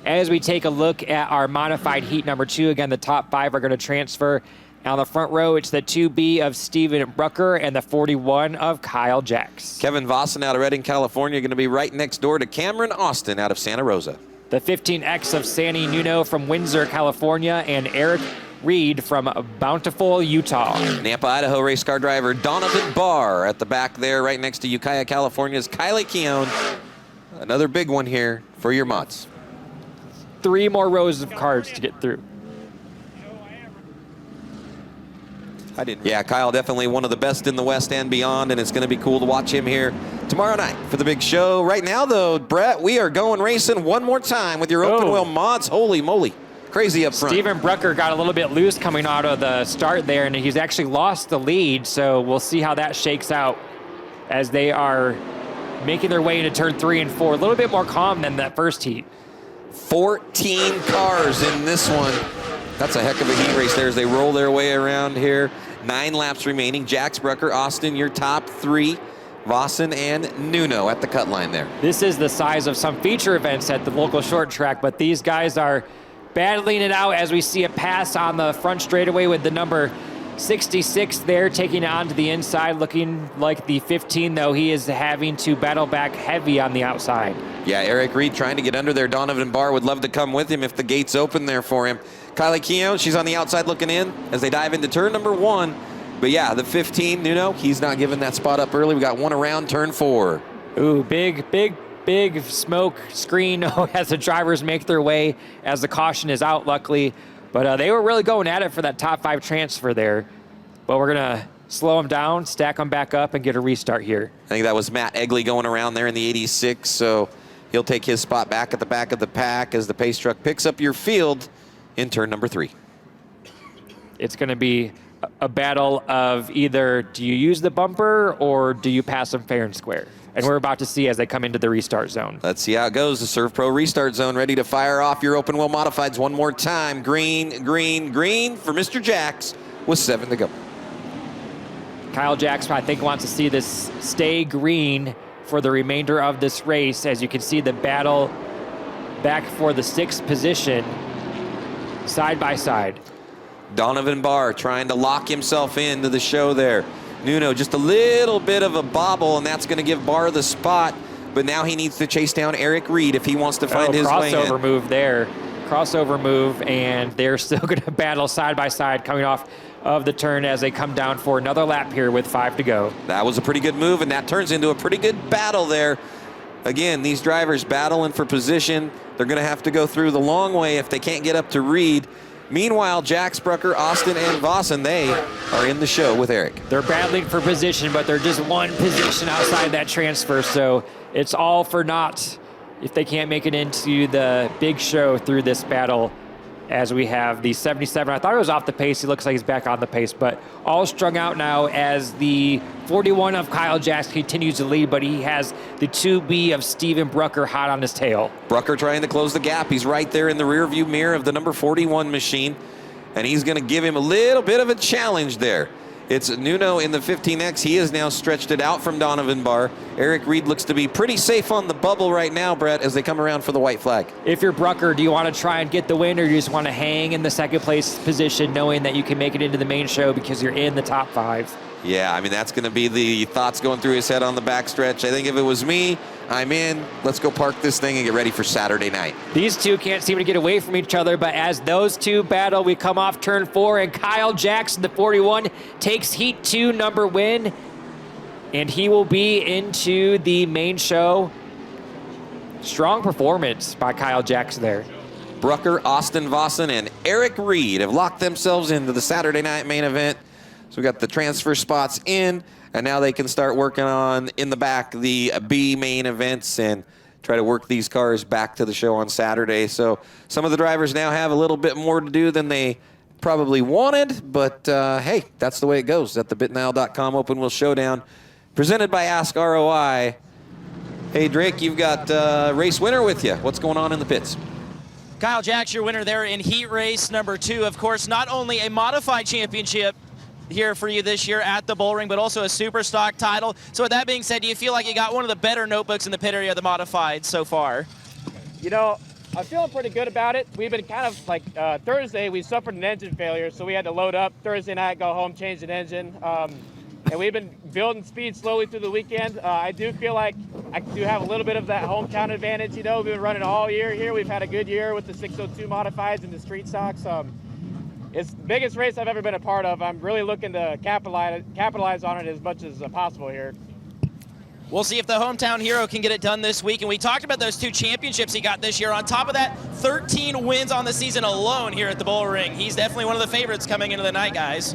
as we take a look at our modified heat number 2. Again, the top 5 are going to transfer. On the front row, it's the 2B of Stephen Brucker and the 41 of Kyle Jacks. Kevin Vossen out of Redding, California, going to be right next door to Cameron Austin out of Santa Rosa. The 15X of Sandy Nuno from Windsor, California, and Eric Reed from Bountiful, Utah. Nampa, Idaho race car driver Donovan Barr at the back there, right next to Ukiah, California's Kylie Keown. Another big one here for your mods. 3 more rows of cards to get through. Yeah, Kyle definitely one of the best in the West and beyond, and it's going to be cool to watch him here tomorrow night for the big show. Right now, though, Brett, we are going racing one more time with your open wheel mods. Holy moly. Crazy up front. Stephen Brucker got a little bit loose coming out of the start there, and he's actually lost the lead, so we'll see how that shakes out as they are making their way into turn 3 and 4. A little bit more calm than that first heat. 14 cars in this one. That's a heck of a heat race there as they roll their way around here. 9 laps remaining. Jax, Brucker, Austin, your top 3. Vossen and Nuno at the cut line there. This is the size of some feature events at the local short track, but these guys are battling it out as we see a pass on the front straightaway with the number 66 there, taking it onto the inside, looking like the 15, though he is having to battle back heavy on the outside. Yeah, Eric Reed trying to get under there. Donovan Barr would love to come with him if the gate's open there for him. Kylie Keown, she's on the outside looking in as they dive into turn number 1. But yeah, the 15, Nuno, he's not giving that spot up early. We got one around turn 4. Ooh, big smoke screen as the drivers make their way as the caution is out, luckily. But they were really going at it for that top 5 transfer there. But we're going to slow them down, stack them back up, and get a restart here. I think that was Matt Egley going around there in the 86, so he'll take his spot back at the back of the pack as the pace truck picks up your field in turn number 3. It's going to be a battle of either do you use the bumper or do you pass them fair and square? And we're about to see as they come into the restart zone. Let's see how it goes. The Serve Pro restart zone ready to fire off your open wheel modifieds one more time. Green, green, green for Mr. Jax with 7 to go. Kyle Jacks, I think, wants to see this stay green for the remainder of this race. As you can see, the battle back for the 6th position, side by side. Donovan Barr trying to lock himself into the show there. Nuno just a little bit of a bobble, and that's going to give Barr the spot. But now he needs to chase down Eric Reed if he wants to find his way in. Crossover move there. Crossover move, and they're still going to battle side by side coming off of the turn as they come down for another lap here with 5 to go. That was a pretty good move, and that turns into a pretty good battle there. Again, these drivers battling for position. They're going to have to go through the long way if they can't get up to Reed. Meanwhile, Jax, Brucker, Austin, and Vossen, they are in the show with Eric. They're battling for position, but they're just one position outside that transfer, so it's all for naught if they can't make it into the big show through this battle. As we have the 77, I thought it was off the pace. He looks like he's back on the pace, but all strung out now as the 41 of Kyle Jacks continues to lead, but he has the 2B of Stephen Brucker hot on his tail. Brucker trying to close the gap. He's right there in the rearview mirror of the number 41 machine, and he's going to give him a little bit of a challenge there. It's Nuno in the 15X. He has now stretched it out from Donovan Barr. Eric Reed looks to be pretty safe on the bubble right now, Brett, as they come around for the white flag. If you're Brucker, do you want to try and get the win, or do you just want to hang in the 2nd place position knowing that you can make it into the main show because you're in the top 5? Yeah, I mean, that's going to be the thoughts going through his head on the backstretch. I think if it was me, I'm in. Let's go park this thing and get ready for Saturday night. These two can't seem to get away from each other, but as those two battle, we come off turn 4, and Kyle Jackson, the 41, takes Heat 2 number win, and he will be into the main show. Strong performance by Kyle Jackson there. Brucker, Austin Vossen, and Eric Reed have locked themselves into the Saturday night main event. So we got the transfer spots in, and now they can start working on, in the back, the B main events and try to work these cars back to the show on Saturday. So some of the drivers now have a little bit more to do than they probably wanted, but hey, that's the way it goes at the BitNile.com Open Wheel Showdown, presented by AskROI. Hey, Drake, you've got race winner with you. What's going on in the pits? Kyle Jacks, your winner there in heat race number 2. Of course, not only a modified championship here for you this year at the Bullring, but also a super stock title. So with that being said, do you feel like you got one of the better notebooks in the pit area of the modified so far? You know, I'm feeling pretty good about it. We've been kind of like Thursday, we suffered an engine failure, so we had to load up Thursday night, go home, change an engine. And we've been building speed slowly through the weekend. I do feel like I do have a little bit of that hometown advantage. You know, we've been running all year here. We've had a good year with the 602 Modifieds and the street stocks. It's the biggest race I've ever been a part of. I'm really looking to capitalize on it as much as possible here. We'll see if the hometown hero can get it done this week. And we talked about those 2 championships he got this year. On top of that, 13 wins on the season alone here at the Bull Ring. He's definitely one of the favorites coming into the night, guys.